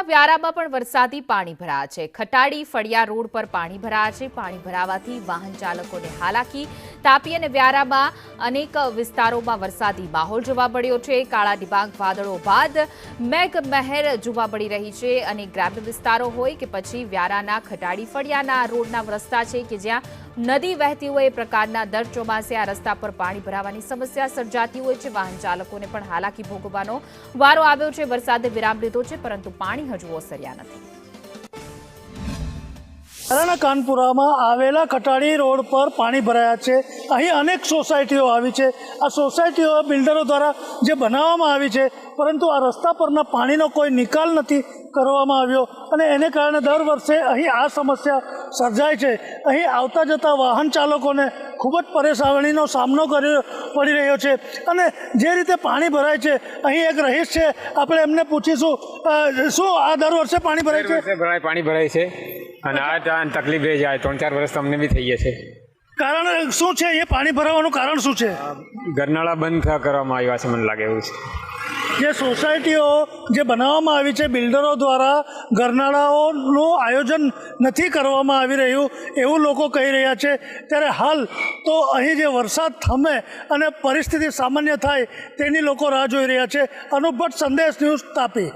વ્યારામાં પણ વરસાદી પાણી ભરાયા છે। ખટાડી ફળિયા રોડ પર પાણી ભરાયા છે। પાણી ભરાવાથી વાહન ચાલકોને હાલાકી। તાપી અને વ્યારામાં અનેક વિસ્તારોમાં વરસાદી માહોલ જોવા મળ્યો છે। કાળા ડિબાંગ વાદળો બાદ મેઘમહેર જોવા મળી રહી છે અને ગ્રામ્ય વિસ્તારો હોય કે પછી વ્યારાના ખટાડી ફળિયાના રોડના રસ્તા છે કે જ્યાં નદી વહેતી હોય એ પ્રકારના દર ચોમાસે આ રસ્તા પર પાણી ભરાવાની સમસ્યા સર્જાતી હોય છે। વાહન ચાલકોને પણ હાલાકી ભોગવવાનો વારો આવ્યો છે। વરસાદે વિરામ લીધો છે પરંતુ પાણી હજુ ઓસર્યા નથી। વ્યારાના કાનપુરામાં આવેલા ખટાડી રોડ પર પાણી ભરાયા છે। અહીં અનેક સોસાયટીઓ આવી છે। આ સોસાયટીઓ બિલ્ડરો દ્વારા જે બનાવવામાં આવી છે, પરંતુ આ રસ્તા પરના પાણીનો કોઈ નિકાલ નથી કરવામાં આવ્યો અને એને કારણે દર વર્ષે અહીં આ સમસ્યા સર્જાય છે। અહીં આવતા જતા વાહન ચાલકોને ખૂબ જ પરેશાનીનો સામનો પડી રહ્યો છે અને જે રીતે પાણી ભરાય છે, અહીં એક રહીશ છે, આપણે એમને પૂછીશું શું આ દર વર્ષે પાણી ભરાય છે? પાણી ભરાય છે અને આ તકલીફ રહી જાય 3-4 વર્ષ તમને બી થઈ જશે। કારણ શું છે? એ પાણી ભરાવાનું કારણ શું છે? ગરનાળા બંધ કરવામાં આવ્યા છે, મને લાગે એવું છે। જે સોસાયટીઓ જે બનાવવામાં આવી છે બિલ્ડરો દ્વારા, ગરનાળાઓનું આયોજન નથી કરવામાં આવી રહ્યું એવું લોકો કહી રહ્યા છે। ત્યારે હાલ તો અહીં જે વરસાદ થમે અને પરિસ્થિતિ સામાન્ય થાય તેની લોકો રાહ જોઈ રહ્યા છે। અનુપ ભટ્ટ, સંદેશ ન્યૂઝ, તાપી।